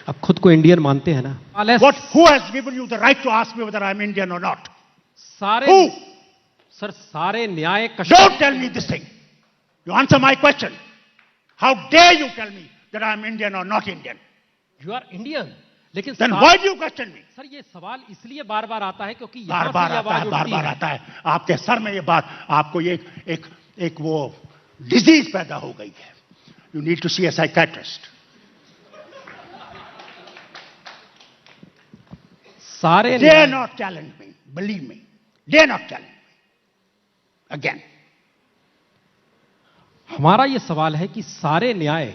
अब खुद को इंडियन मानते हैं ना? Who has given you the right to ask me whether I'm Indian or not? सारे Who? सर सारे न्याय Don't tell me this thing. You answer my question. How dare you tell me that I'm Indian or not Indian? You are Indian, लेकिन Then why do you question me? Sir ये सवाल इसलिए बार बार आता है क्योंकि बार बार आता है आपके सर में ये बात, आपको ये एक वो डिजीज पैदा हो गई है. You need to see a psychiatrist. सारे Dare not challenge me. Believe me. Dare not challenge me. Again. हमारा ये सवाल है कि सारे न्याय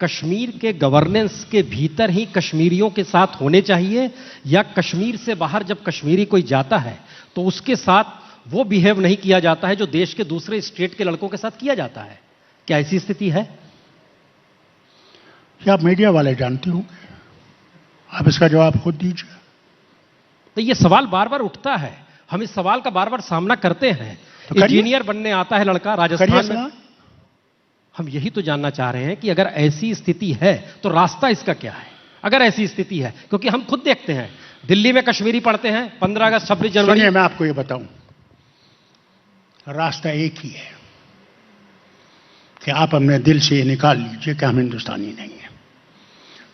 कश्मीर के गवर्नेंस के भीतर ही कश्मीरियों के साथ होने चाहिए, या कश्मीर से बाहर जब कश्मीरी कोई जाता है तो उसके साथ वो बिहेव नहीं किया जाता है जो देश के दूसरे स्टेट के लड़कों के साथ किया जाता है? क्या ऐसी स्थिति है? क्या आप मीडिया वाले जानते होंगे? आप इसका जवाब खुद दीजिए. तो ये सवाल बार बार उठता है, हम इस सवाल का बार बार सामना करते हैं. तो इंजीनियर बनने आता है लड़का राजस्थान में. हम यही तो जानना चाह रहे हैं कि अगर ऐसी स्थिति है तो रास्ता इसका क्या है? अगर ऐसी स्थिति है, क्योंकि हम खुद देखते हैं दिल्ली में कश्मीरी पढ़ते हैं, 15 अगस्त 26 जनवरी. सुनिए, मैं आपको ये बताऊं, रास्ता एक ही है कि आप अपने दिल से ये निकाल लीजिए कि हम हिंदुस्तानी नहीं हैं.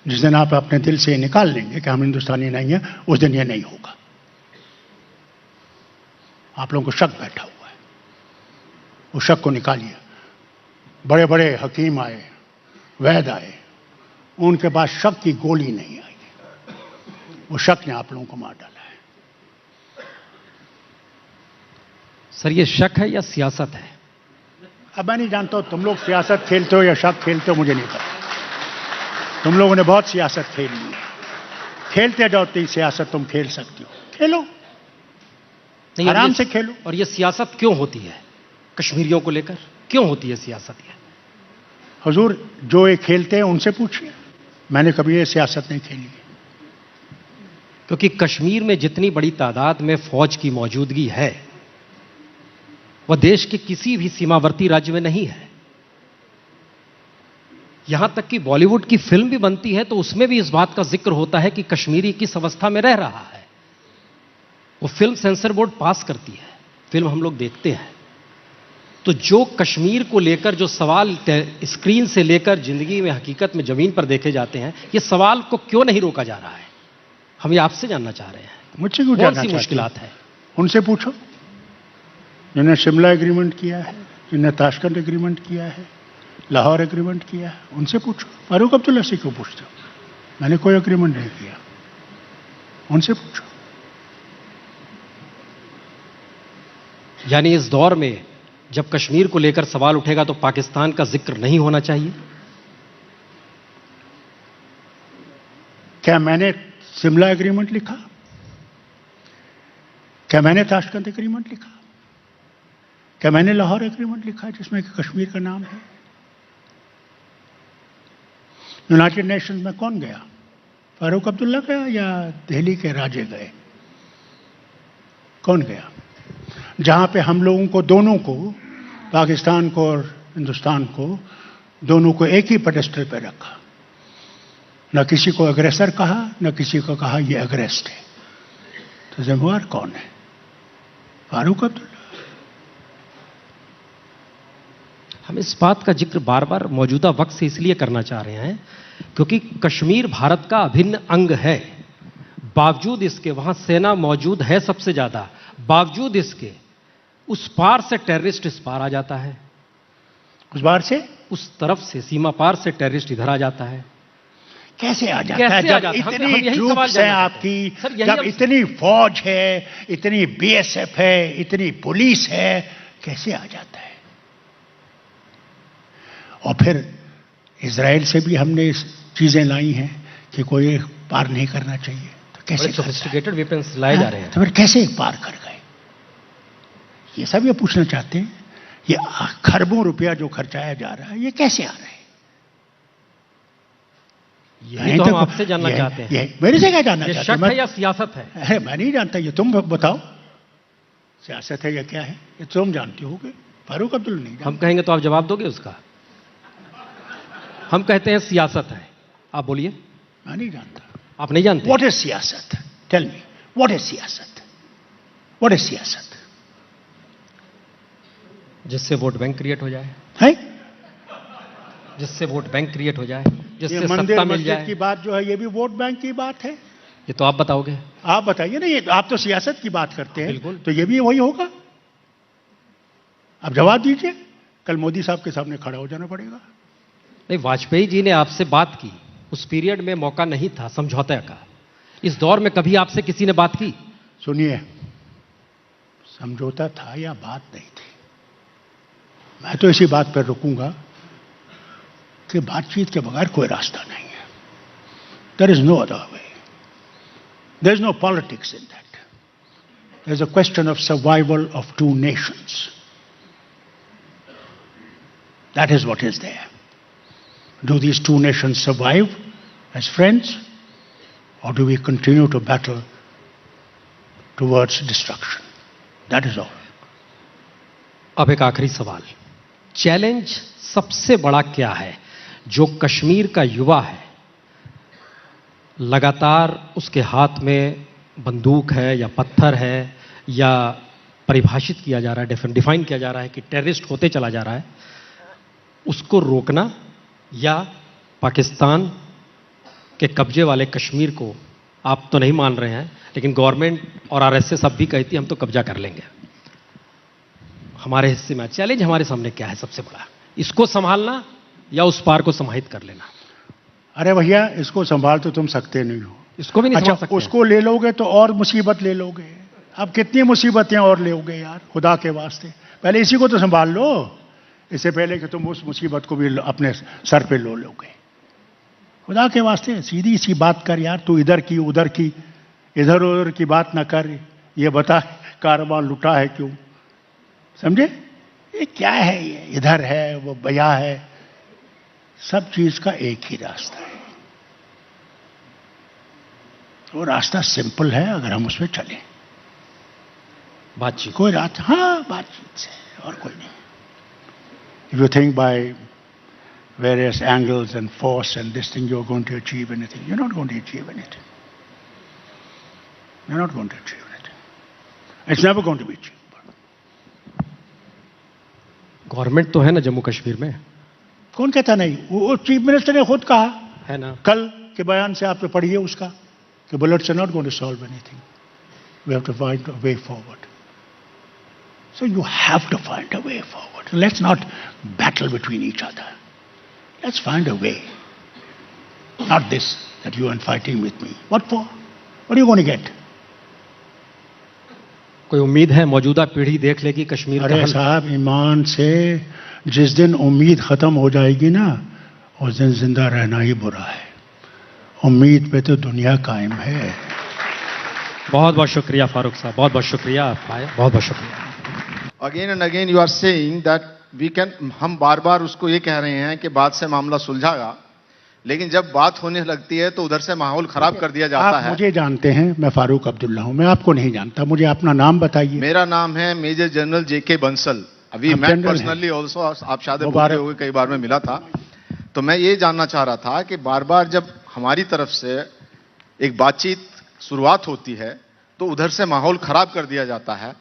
जिस दिन आप अपने दिल से निकाल लेंगे कि हम हिंदुस्तानी नहीं हैं, उस दिन ये नहीं होगा. आप लोगों को शक बैठा हुआ है, उस शक को निकालिए. बड़े बड़े हकीम आए, वैद्य आए, उनके पास शक की गोली नहीं आई. वो शक ने आप लोगों को मार डाला है. सर ये शक है या सियासत है? अब मैं नहीं जानता हूं तुम लोग सियासत खेलते हो या शक खेलते हो, मुझे नहीं पता. तुम लोगों ने बहुत सियासत खेल ली है. खेलते जाओ, तो सियासत तुम खेल सकती हो, खेलो, आराम से खेलो. और ये सियासत क्यों होती है कश्मीरियों को लेकर? क्यों होती है सियासत? ये हुजूर, जो ये खेलते हैं उनसे पूछिए. मैंने कभी ये सियासत नहीं खेली. क्योंकि कश्मीर में जितनी बड़ी तादाद में फौज की मौजूदगी है वह देश के किसी भी सीमावर्ती राज्य में नहीं है. यहां तक कि बॉलीवुड की फिल्म भी बनती है तो उसमें भी इस बात का जिक्र होता है कि कश्मीरी किस अवस्था में रह रहा है. वो फिल्म सेंसर बोर्ड पास करती है, फिल्म हम लोग देखते हैं. तो जो कश्मीर को लेकर जो सवाल स्क्रीन से लेकर जिंदगी में हकीकत में जमीन पर देखे जाते हैं, ये सवाल को क्यों नहीं रोका जा रहा है? हम ये आपसे जानना चाह रहे हैं. मुझसे क्यों जानना चाहते हैं? मुश्किलात है, उनसे पूछो जिन्होंने शिमला एग्रीमेंट किया है, जिन्होंने ताशकंद एग्रीमेंट किया है, लाहौर एग्रीमेंट किया है. उनसे पूछो. फारूक अब्दुल्ला से क्यों पूछते हो? मैंने कोई एग्रीमेंट नहीं किया. उनसे पूछो. यानी इस दौर में जब कश्मीर को लेकर सवाल उठेगा तो पाकिस्तान का जिक्र नहीं होना चाहिए? क्या मैंने शिमला एग्रीमेंट लिखा? क्या मैंने ताशकंद एग्रीमेंट लिखा? क्या मैंने लाहौर एग्रीमेंट लिखा जिसमें कि कश्मीर का नाम है? यूनाइटेड नेशंस में कौन गया? फारूक अब्दुल्ला गया या दिल्ली के राजे गए? कौन गया? जहां पे हम लोगों को, दोनों को, पाकिस्तान को और हिंदुस्तान को, दोनों को एक ही पेडेस्टल पे रखा. न किसी को अग्रेसर कहा, न किसी को कहा ये अग्रेस्ट है. तो जिम्मेवार कौन है? फारूक अब्दुल्ला. हम इस बात का जिक्र बार बार मौजूदा वक्त से इसलिए करना चाह रहे हैं क्योंकि कश्मीर भारत का अभिन्न अंग है. बावजूद इसके वहां सेना मौजूद है सबसे ज्यादा. बावजूद इसके उस पार से टेररिस्ट इस पार आ जाता है, उस बार से उस तरफ से सीमा पार से टेररिस्ट इधर आ जाता है. कैसे आ जाता है? जब इतनी ट्रूप्स हैं आपकी, जब इतनी फौज है, इतनी बीएसएफ है, इतनी पुलिस है, कैसे आ जाता है? और फिर इजराइल से भी हमने चीजें लाई हैं कि कोई पार नहीं करना चाहिए. तो कैसे सोफिस्टिकेटेड वेपन्स लाए जा रहे हैं. तो फिर कैसे पार कर गए? ये सब ये पूछना चाहते हैं. ये खरबों रुपया जो खर्चाया जा रहा है, ये कैसे आ रहा है? यही तो हम आपसे जानना चाहते हैं. मेरे से क्या जानना चाहते हैं? शक है या सियासत है? अरे मैं नहीं जानता. ये तुम बताओ, सियासत है या क्या है? ये तुम जानते होगे, फारूक अब्दुल्ला नहीं. हम कहेंगे तो आप जवाब दोगे उसका? हम कहते हैं सियासत है, आप बोलिए. मैं नहीं जानता। आप नहीं जानते? व्हाट इज सियासत? टेल मी, व्हाट इज सियासत? व्हाट इज सियासत? जिससे वोट बैंक क्रिएट हो जाए, है जिससे वोट बैंक क्रिएट हो जाए, ये जिससे मंदिर सत्ता मिल मस्जिद जाए। की बात जो है ये भी वोट बैंक की बात है। ये तो आप बताओगे। आप बताइए ना, ये आप तो सियासत की बात करते हैं, बिल्कुल। तो ये भी वही होगा। आप जवाब दीजिए, कल मोदी साहब के सामने खड़ा हो जाना पड़ेगा। नहीं, वाजपेयी जी ने आपसे बात की, उस पीरियड में मौका नहीं था समझौते का। इस दौर में कभी आपसे किसी ने बात की? सुनिए, समझौता था या बात नहीं थी, मैं तो इसी बात पर रुकूंगा कि बातचीत के बगैर कोई रास्ता नहीं है। There is no other way, there is no politics in that, there is a question of survival of two nations. That is what is there. Do these two nations survive as friends, or do we continue to battle towards destruction? That is all. अब एक आखिरी सवाल, challenge सबसे बड़ा क्या है जो कश्मीर का युवा है, लगातार उसके हाथ में बंदूक है या पत्थर है, या परिभाषित किया जा रहा है, डिफाइन किया जा रहा है कि टेररिस्ट होते चला जा रहा है, उसको रोकना, या पाकिस्तान के कब्जे वाले कश्मीर को? आप तो नहीं मान रहे हैं, लेकिन गवर्नमेंट और आरएसएस अब भी कहती है हम तो कब्जा कर लेंगे, हमारे हिस्से में। चैलेंज हमारे सामने क्या है सबसे बड़ा, इसको संभालना या उस पार को समाहित कर लेना? अरे भैया, इसको संभाल तो तुम सकते नहीं हो, इसको भी नहीं अच्छा संभाल सकते। उसको ले लोगे तो और मुसीबत ले लोगे। अब कितनी मुसीबतें और लोगे यार, खुदा के वास्ते, पहले इसी को तो संभाल लो, इससे पहले कि तुम उस मुसीबत को भी अपने सर पे लो लोगे। खुदा के वास्ते सीधी सी बात कर यार, तू इधर की उधर की, इधर उधर की बात ना कर, ये बता कारवां लुटा है क्यों? समझे? ये क्या है, ये इधर है वो बया है, सब चीज का एक ही रास्ता है। वो रास्ता सिंपल है अगर हम उसमें चलें। बातचीत, कोई रास्ता, हाँ बातचीत से, और कोई नहीं। If you think by various angles and force and this thing you're going to achieve anything, you're not going to achieve anything. You're not going to achieve anything. It's never going to be achieved. Government तो है ना जम्मू कश्मीर में? कौन कहता नहीं? वो chief minister ने खुद कहा है ना, कल के बयान से, आप तो पढ़िए उसका, कि bullets are not going to solve anything. We have to find a way forward. So you have to find a way forward. Let's not battle between each other. Let's find a way. Not this, that you are fighting with me. What for? What are you going to get? कोई उम्मीद है मौजूदा पीढ़ी देख लेगी कश्मीर का अरे हल? साहब, ईमान से जिस दिन उम्मीद खत्म हो जाएगी ना, उस दिन जिंदा रहना ही बुरा है। उम्मीद पे तो दुनिया कायम है। बहुत बहुत शुक्रिया फारूक साहब, बहुत बहुत शुक्रिया, आप आए, बहुत बहुत शुक्रिया। Again and again you are saying that we can, हम बार बार उसको ये कह रहे हैं कि बात से मामला सुलझागा, लेकिन जब बात होने लगती है तो उधर से माहौल खराब कर दिया जाता आप है। मुझे जानते हैं, मैं फारूक अब्दुल्ला हूं, मैं आपको नहीं जानता, मुझे अपना नाम बताइए। मेरा नाम है मेजर जनरल जेके बंसल। अभी आप मैं जनरल पर्सनली ऑल्सो, आप शायद मुबारक। भूले होंगे, कई बार में मिला था। तो मैं ये जानना चाह रहा था कि बार बार जब हमारी तरफ से एक बातचीत शुरुआत होती है तो उधर से माहौल खराब कर दिया जाता है,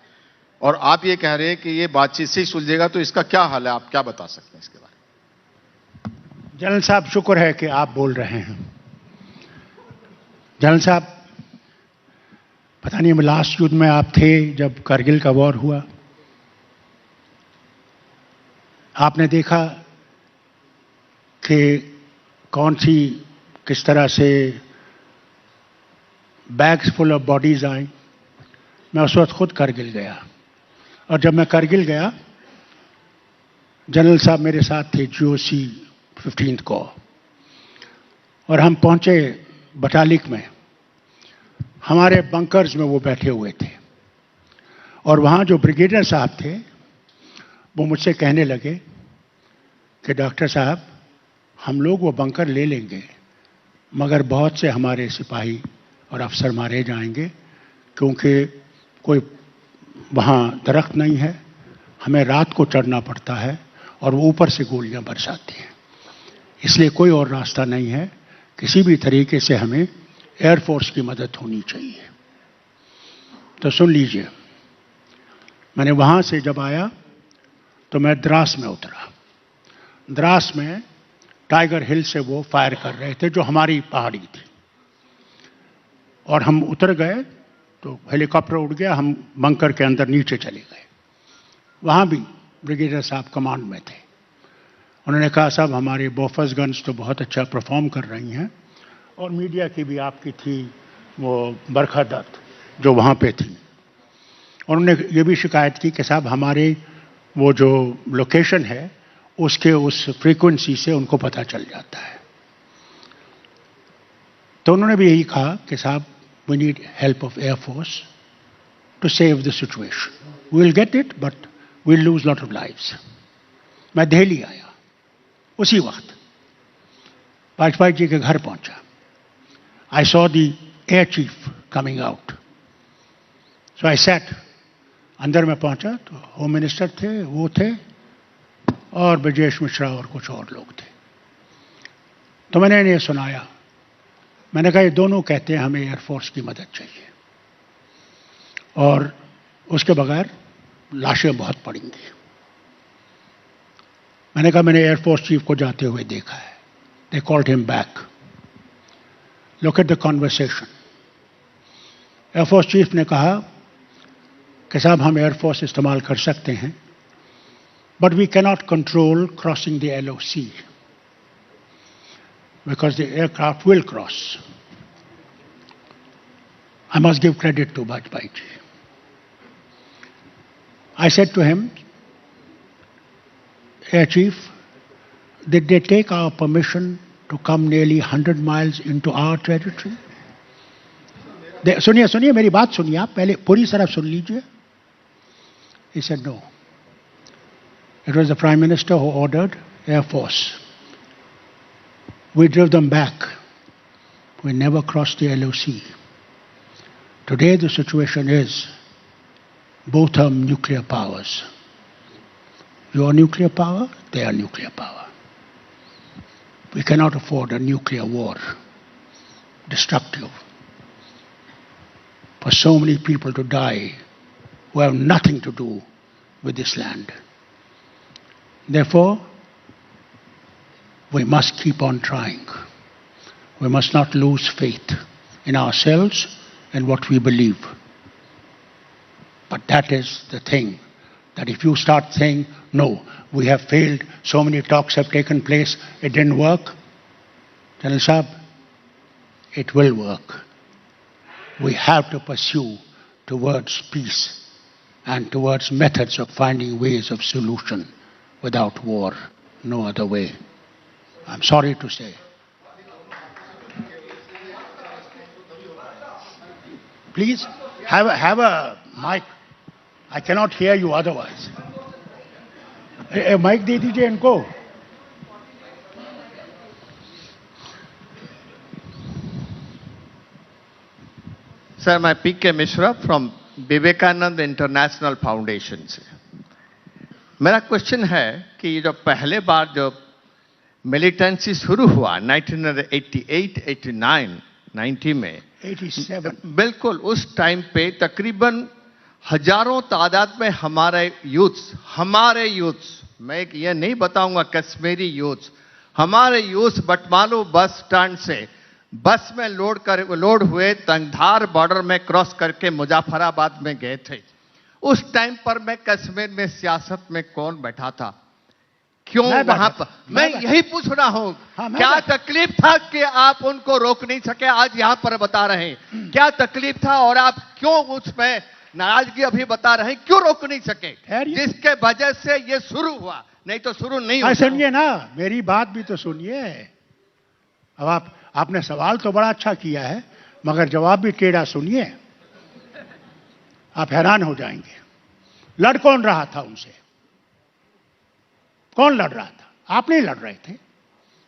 और आप ये कह रहे हैं कि ये बातचीत से ही सुलझेगा, तो इसका क्या हाल है, आप क्या बता सकते हैं इसके बारे में? जनरल साहब, शुक्र है कि आप बोल रहे हैं। जनरल साहब, पता नहीं लास्ट युद्ध में आप थे जब करगिल का वॉर हुआ, आपने देखा कि किस तरह से bags full of bodies I. मैं उस वक्त खुद करगिल गया, और जब मैं करगिल गया, जनरल साहब मेरे साथ थे, GOC 15th को, और हम पहुंचे बटालिक में, हमारे बंकर्स में वो बैठे हुए थे, और वहां जो ब्रिगेडियर साहब थे वो मुझसे कहने लगे कि डॉक्टर साहब, हम लोग वो बंकर ले लेंगे, मगर बहुत से हमारे सिपाही और अफसर मारे जाएंगे, क्योंकि कोई वहाँ दरख्त नहीं है, हमें रात को चढ़ना पड़ता है, और वो ऊपर से गोलियां बरसाती हैं, इसलिए कोई और रास्ता नहीं है किसी भी तरीके से हमें एयरफोर्स की मदद होनी चाहिए। तो सुन लीजिए, मैंने वहां से जब आया तो मैं द्रास में उतरा। द्रास में टाइगर हिल से वो फायर कर रहे थे, जो हमारी पहाड़ी थी, और हम उतर गए तो हेलीकॉप्टर उड़ गया, हम बंकर के अंदर नीचे चले गए। वहां भी ब्रिगेडियर साहब कमांड में थे। उन्होंने कहा, साहब हमारे बोफर्स गन्स तो बहुत अच्छा परफॉर्म कर रही हैं, और मीडिया की भी आपकी थी वो बरखा दत्त जो वहां पे थी। उन्होंने ये भी शिकायत की कि साहब हमारे वो जो लोकेशन है उसके उस फ्रीक्वेंसी से उनको पता चल जाता है। तो उन्होंने भी यही कहा कि साहब we need help of air force to save the situation, we will get it but we will lose lot of lives. मैं दिल्ली आया, उसी वक्त वाजपेयी जी के घर पहुंचा। I saw the air chief coming out, so I sat. अंदर में पहुंचा तो होम मिनिस्टर थे, वो थे, और ब्रजेश मिश्रा और कुछ और लोग थे। तो मैंने इन्हें सुनाया। मैंने कहा, ये दोनों कहते हैं हमें एयरफोर्स की मदद चाहिए, और उसके बगैर लाशें बहुत पड़ेंगी। मैंने कहा, मैंने एयरफोर्स चीफ को जाते हुए देखा है। They called him back. Look at the conversation. Air force chief ने कहा कि साहब हम एयरफोर्स इस्तेमाल कर सकते हैं, but we cannot control crossing the LOC because the aircraft will cross. I must give credit to Vajpayee ji. I said to him, Air Chief, did they take our permission to come nearly 100 miles into our territory? सुनिए सुनिए, मेरी बात सुनिए, आप पहले पूरी तरह सुन लीजिए। He said no. It was the Prime Minister who ordered Air Force. We drove them back. We never crossed the LOC. Today the situation is both are nuclear powers. You are nuclear power, they are nuclear power. We cannot afford a nuclear war, destructive, for so many people to die who have nothing to do with this land. Therefore, we must keep on trying. We must not lose faith in ourselves and what we believe. But that is the thing, that if you start saying, no, we have failed, so many talks have taken place, it didn't work, General Saab, it will work. We have to pursue towards peace and towards methods of finding ways of solution without war, no other way. I'm sorry to say. Please have a mic. I cannot hear you otherwise. Mic दे दीजिए इनको। Sir, मैं PK Mishra from Vivekananda international foundation से। मेरा question है कि जो पहले बार जो मिलिटेंसी शुरू हुआ 1988, 89, 90 में 87, बिल्कुल उस टाइम पे तकरीबन हजारों तादाद में हमारे यूथ्स, मैं ये नहीं बताऊंगा कश्मीरी यूथ्स, हमारे यूथ बटमालू बस स्टैंड से बस में लोड हुए तंगधार बॉर्डर में क्रॉस करके मुजफ्फराबाद में गए थे। उस टाइम पर मैं कश्मीर में सियासत में कौन बैठा था, क्यों वहां पर, मैं यही पूछ रहा हूं। क्या तकलीफ था कि आप उनको रोक नहीं सके? आज यहां पर बता रहे हैं क्या तकलीफ था, और आप क्यों उसमें नाराजगी अभी बता रहे हैं, क्यों रोक नहीं सके, जिसके वजह से ये शुरू हुआ? नहीं तो शुरू नहीं हुआ। सुनिए ना, मेरी बात भी तो सुनिए। अब आपने सवाल तो बड़ा अच्छा किया है, मगर जवाब भी टेढ़ा सुनिए, आप हैरान हो जाएंगे। लड़ कौन रहा था उनसे? कौन लड़ रहा था? आप नहीं लड़ रहे थे,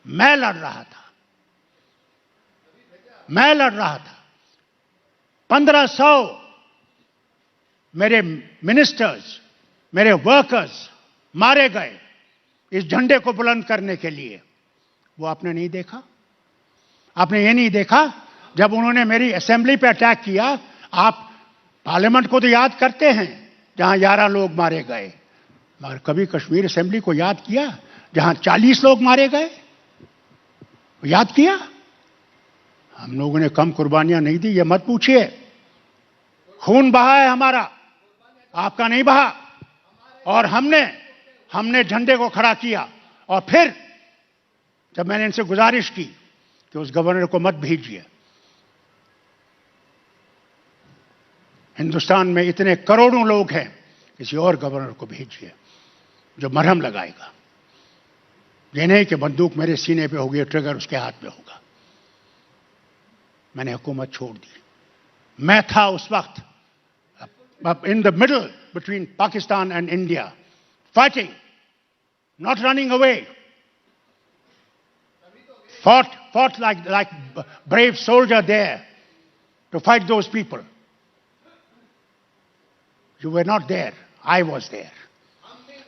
मैं लड़ रहा था। 1500 मेरे मिनिस्टर्स, मेरे वर्कर्स मारे गए इस झंडे को बुलंद करने के लिए। वो आपने नहीं देखा? आपने ये नहीं देखा जब उन्होंने मेरी असेंबली पे अटैक किया? आप पार्लियामेंट को तो याद करते हैं जहां 11 लोग मारे गए, मगर कभी कश्मीर असेंबली को याद किया जहां 40 लोग मारे गए? याद किया? हम लोगों ने कम कुर्बानियां नहीं दी, ये मत पूछिए। खून बहा है हमारा, आपका नहीं बहा। और हमने झंडे को खड़ा किया। और फिर जब मैंने इनसे गुजारिश की कि उस गवर्नर को मत भेजिए, हिंदुस्तान में इतने करोड़ों लोग हैं, किसी और गवर्नर को भेजिए जो मरहम लगाएगा। ये नहीं कि बंदूक मेरे सीने पे होगी, ट्रिगर उसके हाथ में होगा। मैंने हुकूमत छोड़ दी। मैं था उस वक्त in the middle between Pakistan and India, fighting, not running away. Fought like brave soldier there to fight those people. You were not there. I was there.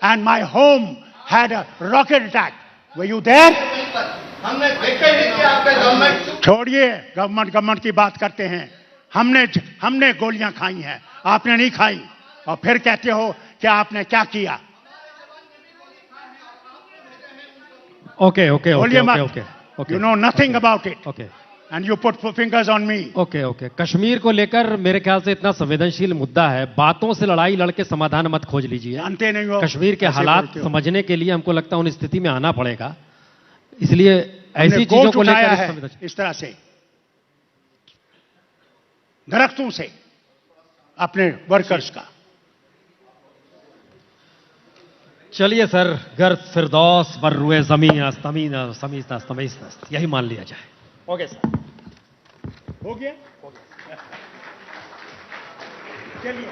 And my home had a rocket attack. Were you there? छोड़िए, government की बात करते हैं। हमने गोलियां खाई हैं, आपने नहीं खाई। और फिर कहते हो कि आपने क्या किया। Okay. You know nothing about it. Okay And you put fingers on me. Okay. Kashmir को लेकर मेरे ख्याल से इतना संवेदनशील मुद्दा है, बातों से लड़ाई लड़के समाधान मत खोज लीजिए। जानते नहीं हो कश्मीर के ऐसे हालात बोलते हो। समझने के लिए हमको लगता है उन स्थिति में आना पड़ेगा। इसलिए हमने ऐसी चीजों गोट को उठाया लेकर है इस तरह से, दरख्तों से अपने वर्कर्स का। चलिए सर, गर फिरदौस बर रुए जमीन समीस्त यही मान लिया जाए। ओके सर, हो गया। चलिए।